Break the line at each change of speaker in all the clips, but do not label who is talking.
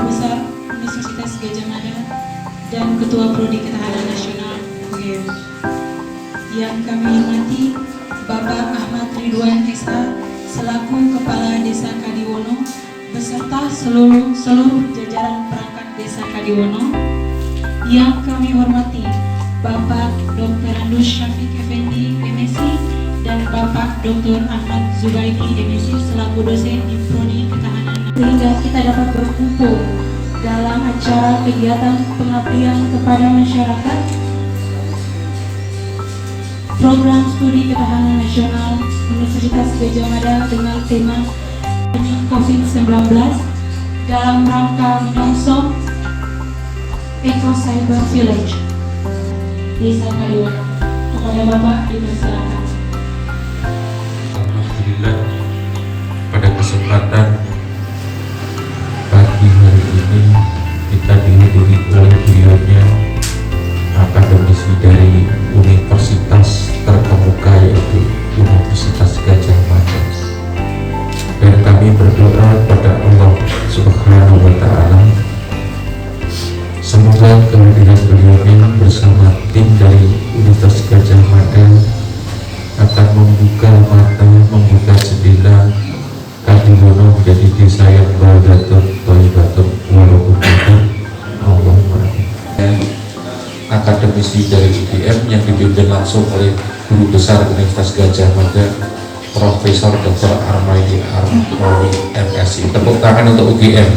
Besar Universitas Gadjah Mada dan Ketua Prodi Ketahanan Nasional UGM. Yang kami hormati Bapak Ahmad Ridwan SH selaku Kepala Desa Kadiwono beserta seluruh jajaran perangkat Desa Kadiwono. Yang kami hormati Bapak Dr. Andus Syafiq Effendi MSc dan Bapak Dr. Ahmad Zubaidi MSc selaku dosen di Prodi Ketahanan, sehingga kita dapat berkumpul dalam acara kegiatan pengabdian kepada masyarakat Program Studi Ketahanan Nasional Universitas Gadjah Mada dengan tema COVID-19 dalam rangka menyongsong Eco Cyber Village Desa Kadiwono. Kepada Bapak dipersilakan.
Alhamdulillah, pada kesempatan pagi hari ini kita dihadiri oleh beliaunya akademisi dari universitas terkemuka yaitu Universitas Gadjah Mada. Dan kami berdoa pada Allah Subhanahu wa Ta'ala, semoga kehadiran beliau bersama tim dari Universitas Gadjah Mada akan membuka mata, membuka jendela Kadiwono menjadi desa yang baldatun, thayyibatun, warahmatullahi wabarakatuh. Akademisi dari UGM yang dipimpin langsung oleh Guru Besar Universitas Gadjah Mada, Profesor Dr. Armaidi Armawi MSc. Tepuk tangan untuk UGM.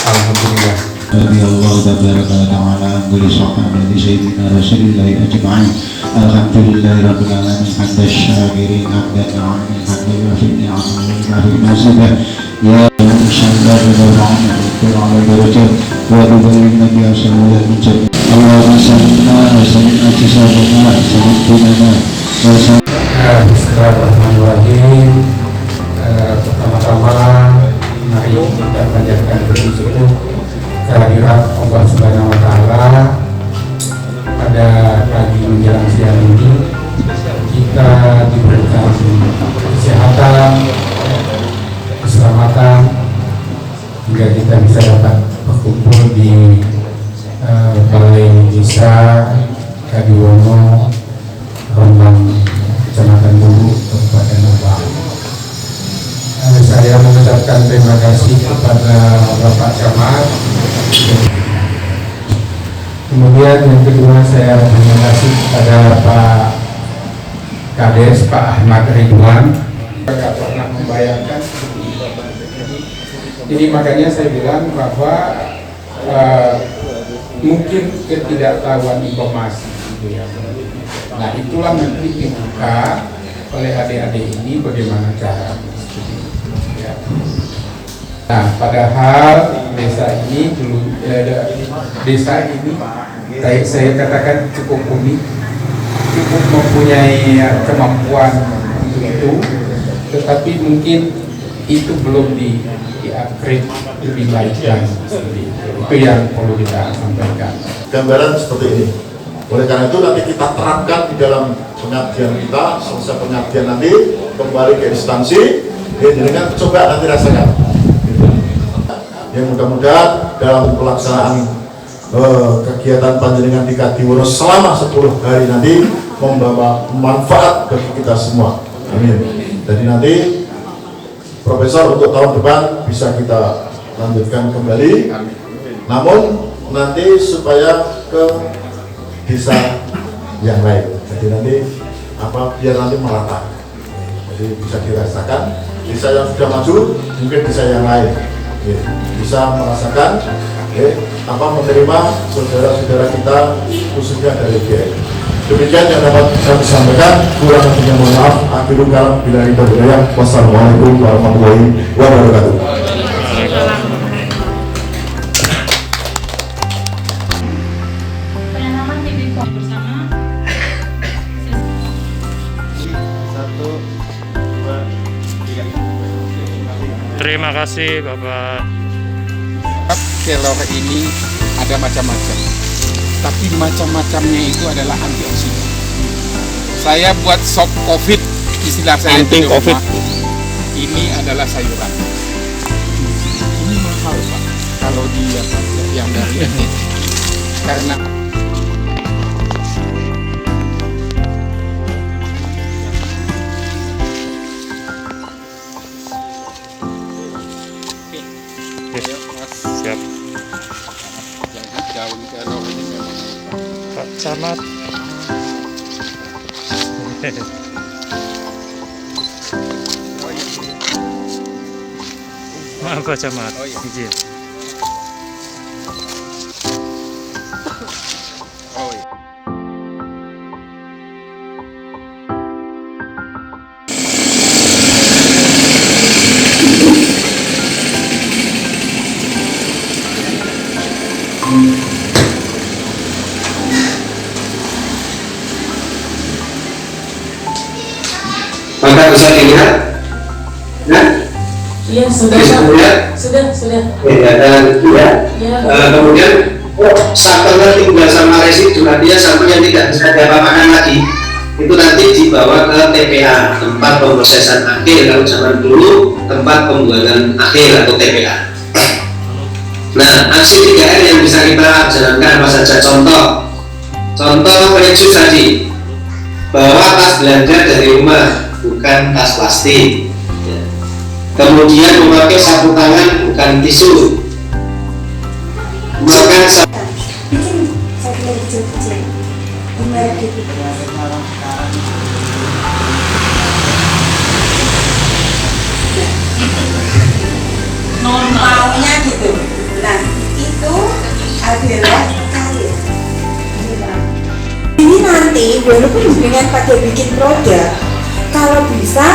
Alhamdulillah.
Allah tabaraka wa ta'ala wa li sahabati sayyidina Rasulillah ajma'in. Alhamdulillahirabbil alamin hamdan syakirin hamdan amin hamdan wafini amin wafini nasibah ya insyaallah bidawa'ana wa darajat wa bibarik nabi sallallahu alaihi wasallam. Allahumma salli wa sallim ala sayyidina
Bismillahirrahmanirrahim. Pertama-tama mari kita panjatkan bersyukur kehadiran Allah Subhanahu wa Ta'ala pada pagi menjelang siang ini. Kita diberikan kesehatan, keselamatan hingga kita bisa dapat berkumpul di Balai Desa Kadiwono, Rembang, Kecamatan Bulu, Kabupaten Lebak. Saya mengucapkan terima kasih kepada Bapak Camat. Kemudian yang kedua, saya terima kasih kepada Pak Kades, Pak Ahmad Ridwan. Tidak pernah membayangkan jadi makanya saya bilang bahwa mungkin ketidaktahuan informasi gitu ya. Nah, itulah nanti dibuka oleh adik-adik ini bagaimana cara. Nah, padahal desa ini saya katakan cukup unik, cukup mempunyai kemampuan untuk itu, tetapi mungkin itu belum di-upgrade lebih baik dan itu yang perlu kita sampaikan.
Gambaran seperti ini. Oleh karena itu nanti kita terapkan di dalam pengabdian kita, selesai pengabdian nanti kembali ke instansi, dengan coba nanti rasakan. Ya, mudah-mudahan dalam pelaksanaan kegiatan panjenengan di Kadiwono selama 10 hari nanti membawa manfaat bagi kita semua. Amin. Jadi nanti Profesor untuk tahun depan bisa kita lanjutkan kembali. Namun nanti supaya ke desa yang lain. Jadi nanti biar nanti merata. Jadi bisa dirasakan desa yang sudah maju, mungkin desa yang lain. Bisa merasakan menerima saudara-saudara kita khususnya dari UGM. Demikian yang dapat kami sampaikan, kurang lebihnya mohon maaf. Akhirul kalam billahi taufiq. Wassalamualaikum warahmatullahi wabarakatuh.
Bersama
Terima kasih Bapak.
Kelor ini ada macam-macam, tapi macam-macamnya itu adalah antioksidan. Saya buat sop COVID, istilah saya
anti COVID.
ini adalah sayuran. kalau dia yang dari NTT karena
Siap.
jadi daun kelor ini memang
Pak Camat. Maaf Pak Camat.
Oh, iya.
Izin.
oh iya.
Maka bisa dilihat, nah,
Iya, sudah.
bisa dilihat,
Sudah.
ya, dan ya,
Ya.
kemudian sampelnya tinggal sama residu, dia sampel yang tidak bisa diapa-apakan lagi, itu nanti dibawa ke TPA, tempat pemrosesan akhir. Kalau zaman dulu tempat pembuangan akhir atau TPA. Nah, aksi 3R yang bisa kita jalankan apa saja? Contoh prinsip tadi, bawa tas belanja dari rumah, bukan tas plastik. Ya. Kemudian memakai sapu tangan, bukan tisu. Makan
bikin satu kecil-kecil di merek gitu. Maunya gitu. Nah, itu adalah karir. Ini nanti walaupun dengan pada bikin produk, kalau bisa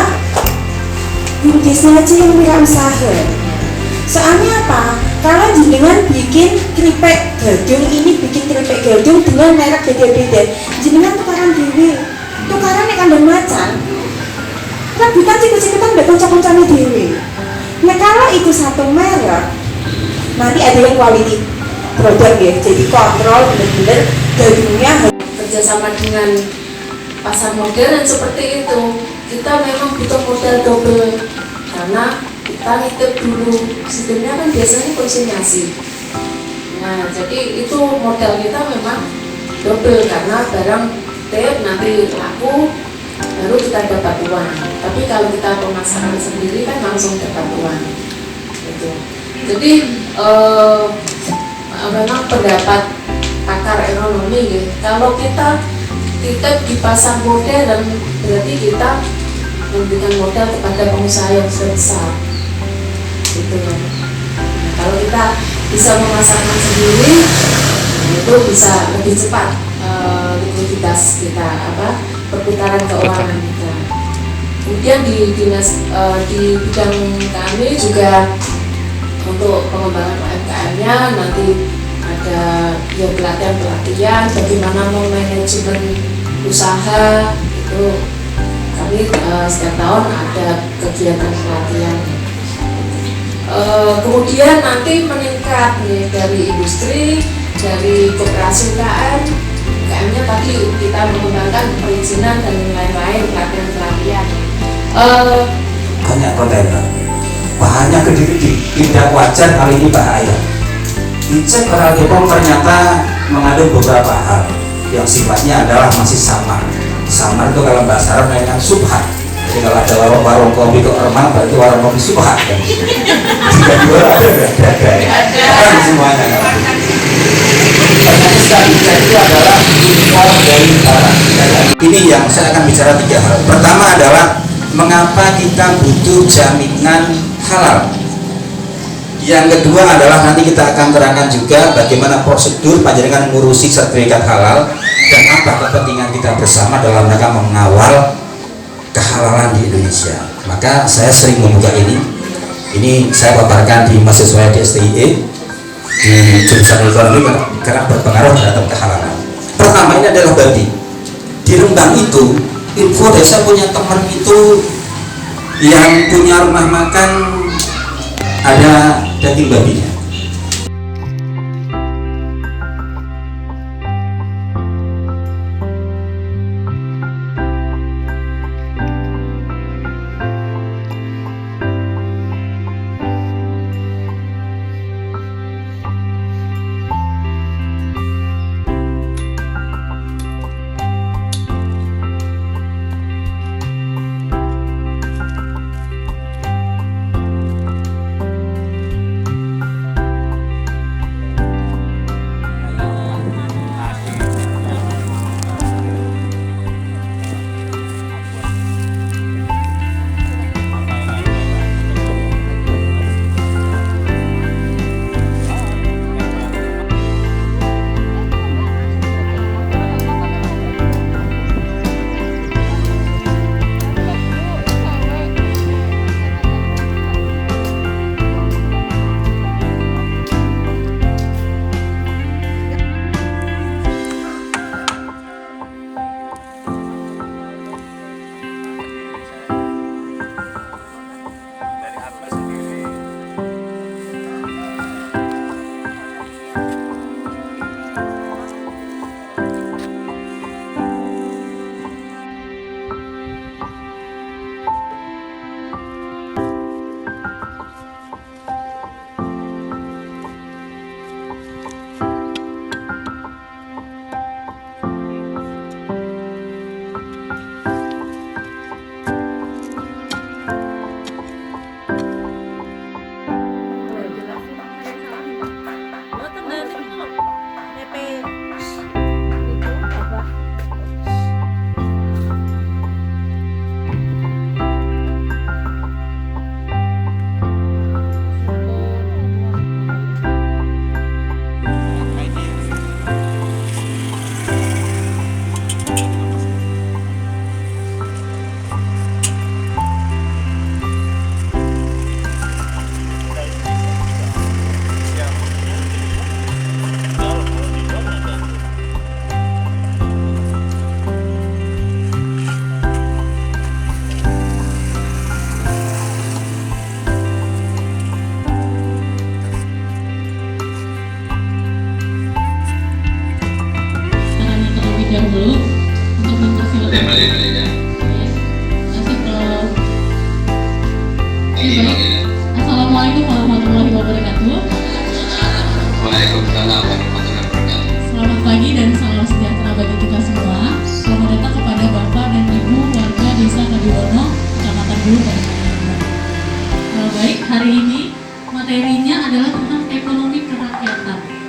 bisnisnya aja yang wirausaha. Soalnya apa? Kalau jenengan bikin keripik gadung, ini bikin keripik gadung dengan merek beda-beda, jenengan tukaran dewe, tukaran yang kandang macan, rebutan cikut-cikutan mbak konco-koncone dewe. Nah kalau itu satu merek, nanti ada yang quality produk ya, jadi kontrol benar-benar gadungnya.
Kerjasama dengan pasar modern seperti itu, kita memang butuh modal double karena kita nitip dulu, sistemnya kan biasanya konsinyasi. Nah, jadi itu modal kita memang double karena barang tip nanti laku baru kita dapat uang. Tapi kalau kita pemasaran sendiri kan langsung dapat uang. Gitu. Jadi memang pendapat pakar ekonomi gitu. Kalau kita titip di pasar modern berarti kita memberikan modal kepada pengusaha yang sudah besar. Gitu. Nah, kalau kita bisa memasarkan sendiri, itu bisa lebih cepat likuiditas kita, perputaran keuangan kita. Kemudian di bidang kami juga untuk pengembangan UMKM-nya nanti ada ya pelatihan bagaimana memanajemen usaha itu kami setiap tahun ada kegiatan pelatihan. Kemudian nanti meningkat nih dari industri, dari koperasi UKM-nya tadi kita mengembangkan perizinan dan lain-lain, pelatihan-pelatihan.
Banyak kontainer, bahannya gede-gede, tidak wajar kali ini bahaya. Dicek oleh Bepom ternyata mengandung beberapa hal yang sifatnya adalah masih samar. Samar itu kalau bahasa Arab namanya subhat. Jadi kalau ada warung kopi kok remang berarti warung kopi subhat kan. Jika dua ada kan semuanya. Ternyata sudah dicek itu adalah impor dari barat. Ini yang saya akan bicara 3 hal. Pertama adalah mengapa kita butuh jaminan halal. Yang kedua adalah nanti kita akan terangkan juga bagaimana prosedur panjenengan mengurusi sertifikat halal dan apa kepentingan kita bersama dalam rangka mengawal kehalalan di Indonesia. Maka saya sering membuka ini saya paparkan di mahasiswa di STIE di jurusan ekonomi karena berpengaruh terhadap kehalalan. Pertama ini adalah babi. Di Rembang itu info desa punya teman itu yang punya rumah makan ada daging babinya.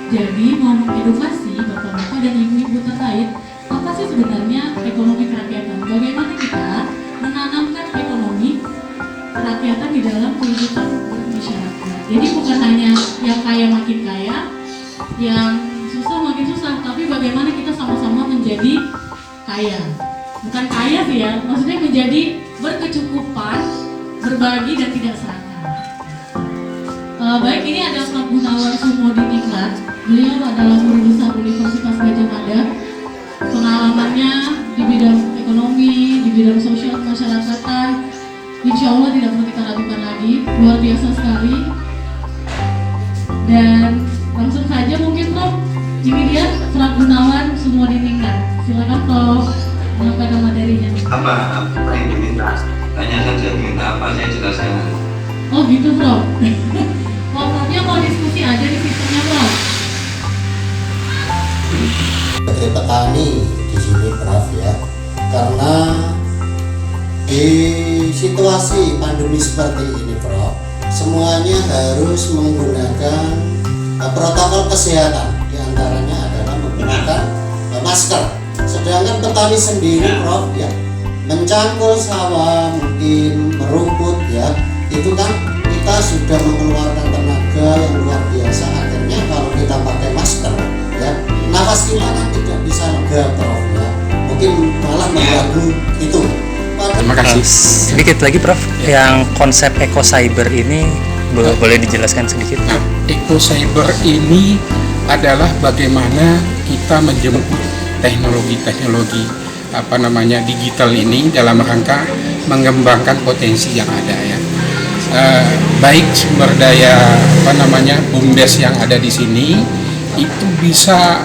Jadi mau mengedukasi bapak-bapak dan ibu-ibu terkait apa sih sebenarnya ekonomi kerakyatan? Bagaimana kita menanamkan ekonomi kerakyatan di dalam kehidupan masyarakat. Jadi bukan hanya yang kaya makin kaya, yang susah makin susah, tapi bagaimana kita sama-sama menjadi kaya. Bukan kaya sih ya, maksudnya menjadi berkecukupan, berbagi dan tidak serakah. Baik, ini ada Prof. Gunawan Sumodiningrat. Beliau adalah guru besar Universitas Gajah Mada. Pengalamannya di bidang ekonomi, di bidang sosial kemasyarakatan, insya Allah tidak perlu kita ragukan lagi, luar biasa sekali. Dan langsung saja mungkin Prof, ini dia Prof. Gunawan Sumodiningrat. Silakan Prof, menyampaikan materinya.
Apa yang diminta? Tanya saja, minta apa saya jelaskan.
Oh gitu Prof. Profnya mau diskusi aja di sistemnya Prof.
Dari petani di sini Prof ya, karena di situasi pandemi seperti ini Prof, semuanya harus menggunakan protokol kesehatan, diantaranya adalah menggunakan masker. Sedangkan petani sendiri Prof ya, mencangkul sawah, mungkin merumput ya, itu kan kita sudah mengeluarkan tenaga yang luar biasa. Akhirnya kalau kita pakai masker ya, nafas kita kan tidak bisa lega Prof ya, mungkin malah mengganggu itu.
Terima kasih. Sedikit lagi Prof, yang konsep eco cyber ini boleh dijelaskan sedikit?
Nah, eco cyber ini adalah bagaimana kita menjemput teknologi-teknologi digital ini dalam rangka mengembangkan potensi yang ada ya. Baik sumber daya BUMDes yang ada di sini itu bisa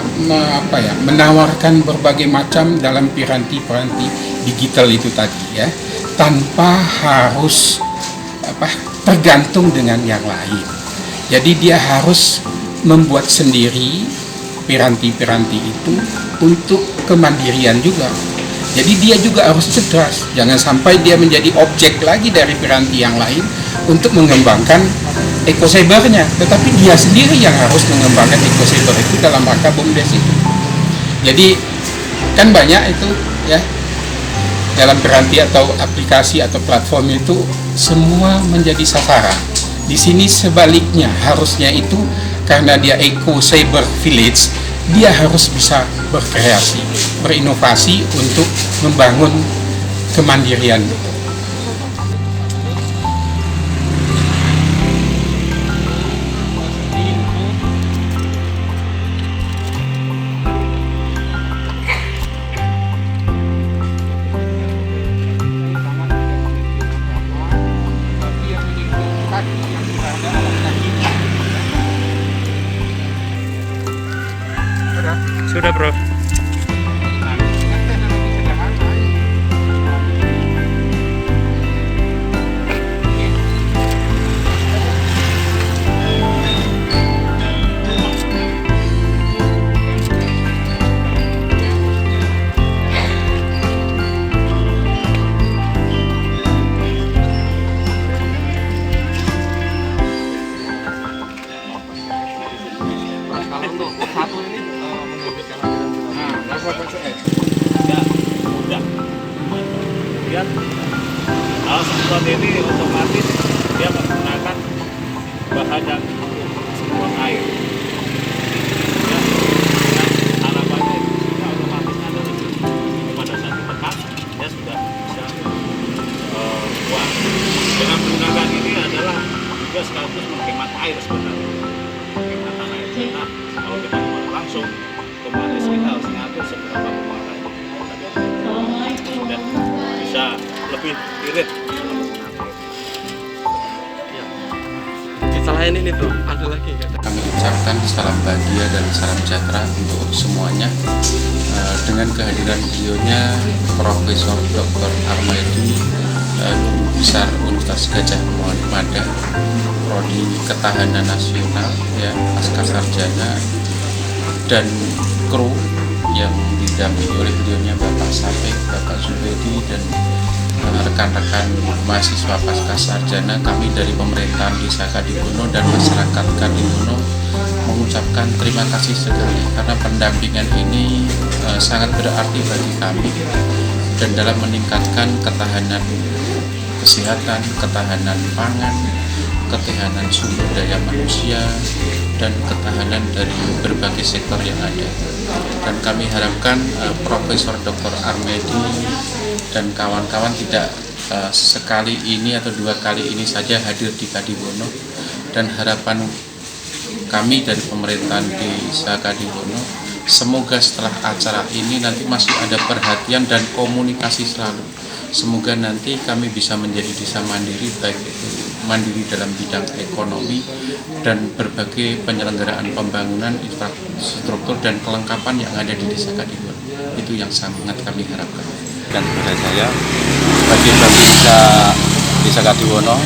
menawarkan berbagai macam dalam piranti-piranti digital itu tadi ya, tanpa harus tergantung dengan yang lain. Jadi dia harus membuat sendiri piranti-piranti itu untuk kemandirian juga. Jadi dia juga harus cerdas, jangan sampai dia menjadi objek lagi dari piranti yang lain untuk mengembangkan eco cybernya, tetapi dia sendiri yang harus mengembangkan eco cyber itu dalam rangka BUMDes itu. Jadi kan banyak itu ya, dalam piranti atau aplikasi atau platform itu semua menjadi sasaran. Di sini sebaliknya, harusnya itu karena dia eco cyber village, dia harus bisa berkreasi, berinovasi untuk membangun kemandirian.
Sudah Prof.
Kalau untuk satu ini
mudah. Kemudian hal seperti ini otomatis dia menggunakan bahan yang buang air. Ya, harapannya dia otomatis ada lebih. Pada saat ditekan dia sudah bisa buang. Dengan menggunakan ini adalah juga sekaligus menghemat air sebenarnya. Penghematan air. Nah, kalau kita buang langsung, otomatis kita harus ngatur seberapa pengeluaran. Dan bisa lebih irit.
Selain ini tuh ada lagi
kami ucapkan salam bahagia dan salam sejahtera untuk semuanya dengan kehadiran beliaunya Profesor Dr. Armaydi, Guru Besar Universitas Gajah Mada, Prodi Ketahanan Nasional ya, Pasca Sarjana, dan kru yang didampingi oleh beliaunya Bapak Sape, Bapak Zubedi, dan rekan-rekan mahasiswa pasca sarjana, kami dari pemerintahan Desa Kadiwono dan masyarakat Kadiwono mengucapkan terima kasih sekali karena pendampingan ini sangat berarti bagi kami dan dalam meningkatkan ketahanan kesehatan, ketahanan pangan, ketahanan sumber daya manusia, dan ketahanan dari berbagai sektor yang ada. Dan kami harapkan Profesor Dr. Armedi dan kawan-kawan tidak sekali ini atau 2 kali ini saja hadir di Kadiwono, dan harapan kami dari pemerintahan Desa Kadiwono semoga setelah acara ini nanti masih ada perhatian dan komunikasi selalu. Semoga nanti kami bisa menjadi desa mandiri, baik itu mandiri dalam bidang ekonomi dan berbagai penyelenggaraan pembangunan infrastruktur dan kelengkapan yang ada di Desa Kadiwono. Itu yang sangat kami harapkan.
Dan kepada saya sebagai Desa Kadiwono,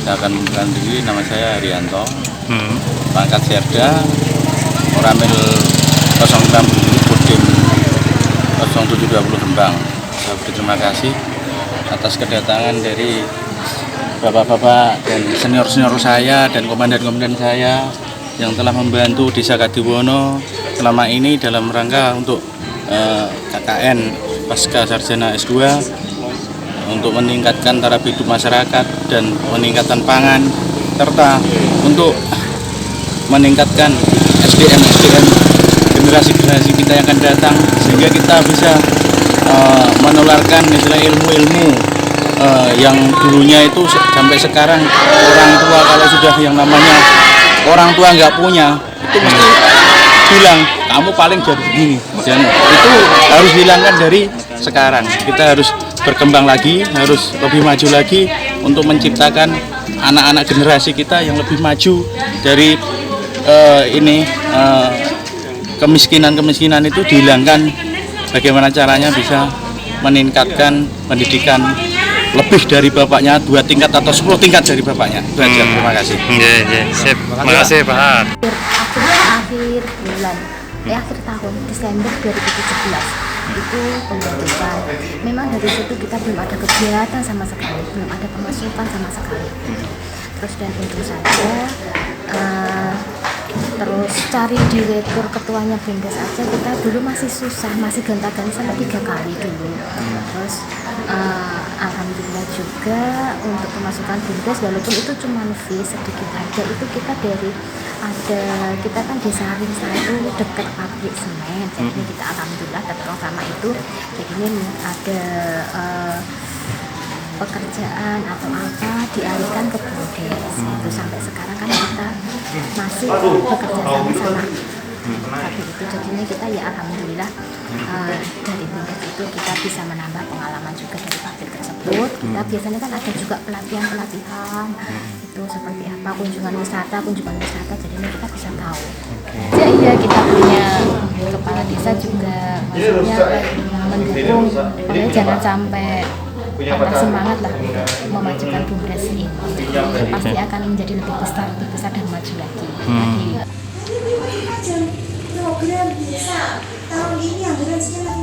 saya akan membuka diri. Nama saya Haryanto, pangkat Serda, Oramil 06 Kodim 0720 Rembang. Saya berterima kasih atas kedatangan dari bapak-bapak dan senior-senior saya dan komandan-komandan saya yang telah membantu Desa Kadiwono selama ini dalam rangka untuk KKN Pasca Sarjana S2 untuk meningkatkan taraf hidup masyarakat dan meningkatkan pangan, serta untuk meningkatkan SDM generasi kita yang akan datang, sehingga kita bisa menularkan istilah ilmu-ilmu yang dulunya itu sampai sekarang orang tua kalau sudah yang namanya orang tua nggak punya itu mesti bilang kamu paling jadi begini, dan itu harus hilangkan dari sekarang. Kita harus berkembang lagi, harus lebih maju lagi untuk menciptakan anak-anak generasi kita yang lebih maju dari kemiskinan itu dihilangkan. Bagaimana caranya bisa meningkatkan pendidikan lebih dari bapaknya 2 tingkat atau 10 tingkat dari bapaknya. Itu aja. Terima kasih.
Sip. Terima kasih Pak.
Akhir bulan, akhir tahun Desember 2017 itu pembentukan. Memang dari situ kita belum ada kegiatan sama sekali, belum ada pemasukan sama sekali. Terus dan tentu saja terus cari direktur ketuanya BUMDes aja kita dulu masih susah, masih gonta-ganti sampai 3 kali dulu. Terus alhamdulillah juga untuk pemasukan BUMDes, walaupun itu cuma fee sedikit aja, itu kita dari kita kan Desa Ringsa itu dekat pabrik semen, jadi kita alhamdulillah dapat sama itu, jadi ada pekerjaan atau apa dialihkan ke BUMDes. Itu sampai sekarang kan kita masih bekerja sama tapi itu jadinya kita ya alhamdulillah dari BUMDes itu kita bisa menambah pengalaman juga dari pabrik tersebut. Kita biasanya kan ada juga pelatihan itu seperti apa kunjungan wisata, jadinya kita bisa tahu. Iya, kita punya kepala desa juga maksudnya mendukung, makanya jangan sampai patah semangat lah memajukan BUMDes ini. Pasti akan menjadi lebih besar dan maju lagi.
Program bisa tahun ini anggaran sekian